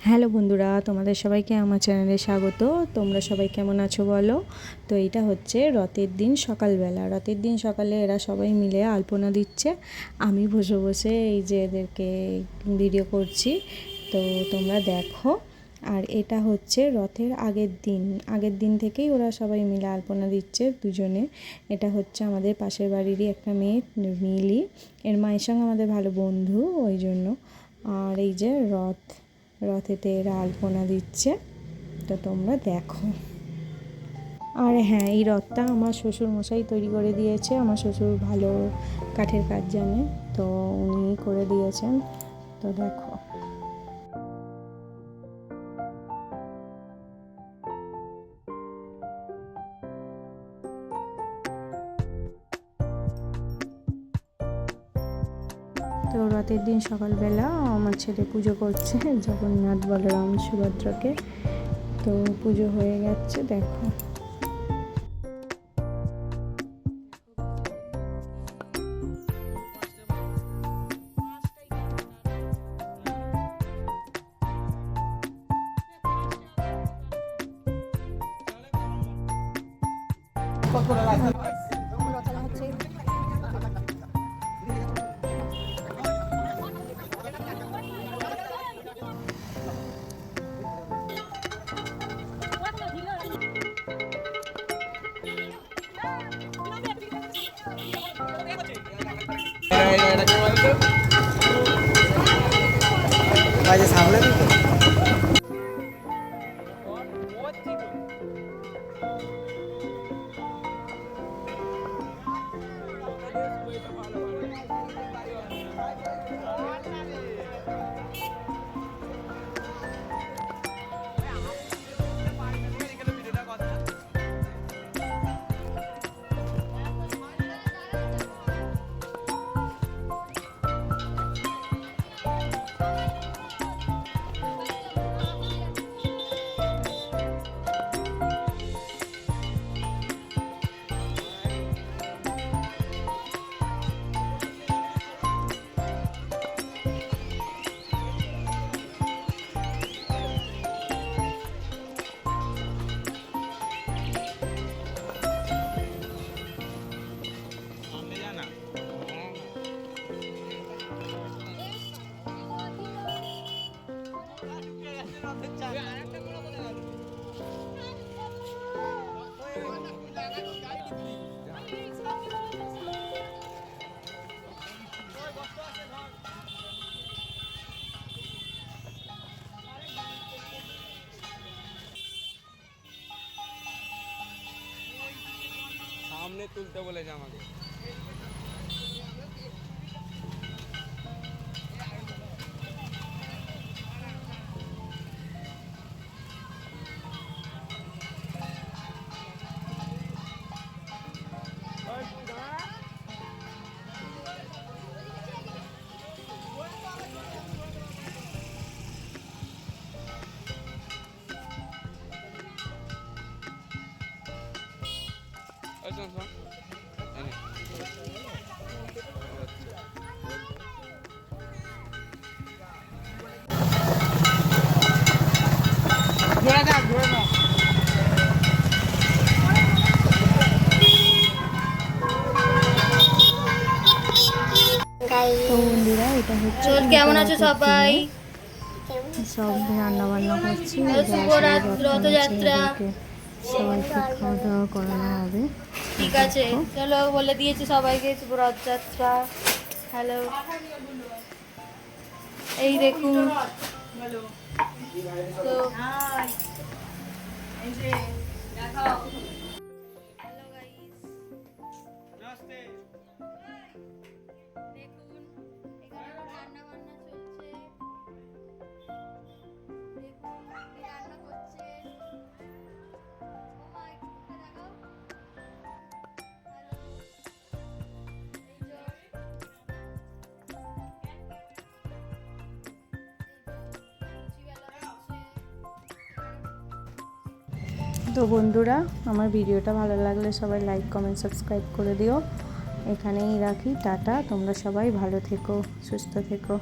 Hello বন্ধুরা, তোমাদের সবাইকে আমার চ্যানেলে স্বাগত। তোমরা সবাই কেমন আছো বলো। তো এটা হচ্ছে রথের দিন সকালবেলা। রথের দিন সকালে এরা সবাই মিলে আলপনা দিচ্ছে। আমি বসে বসে এই যে এদেরকে ভিডিও করছি, তো তোমরা দেখো। আর এটা হচ্ছে রথের আগের দিন থেকেই ওরা সবাই মিলে আলপনা দিচ্ছে দুজনে। এটা হচ্ছে আমাদের পাশের বাড়িরই একটা মেয়ে, মিলি। এর মায়ের সঙ্গে আমাদের ভালো বন্ধু, ওই জন্য। আর এই যে রথেতে এরা আলপনা দিচ্ছে, তো তোমরা দেখো। আর হ্যাঁ, এই রথটা আমার শ্বশুর মশাই তৈরি করে দিয়েছে। আমার শ্বশুর ভালো কাঠের কাজ জানে, তো উনি করে দিয়েছেন। তো দেখো, তো রথের দিন সকালবেলা আমার ছেলে পুজো করছে জগন্নাথ বলরাম সুভদ্রাকে। তো পুজো হয়ে গেছে, দেখো। সামলে দিত। সামনে তুলতে বলেছে আমাকে। তো বন্ধুরা, এটা হচ্ছে কেমন আছো সবাই? সব রান্না বান্না করছি। রথযাত্রা সবাইকে খাওয়া দাওয়া করানো হবে। ঠিক আছে, চলো বলে দিয়েছি সবাইকে শুভ রথযাত্রা। হ্যালো, এই দেখুন। তো তো বন্ধুরা, আমার ভিডিওটা ভালো লাগলে সবাই লাইক, কমেন্ট, সাবস্ক্রাইব করে দিও। এখানেই রাখি, টাটা। তোমরা সবাই ভালো থেকো, সুস্থ থেকো।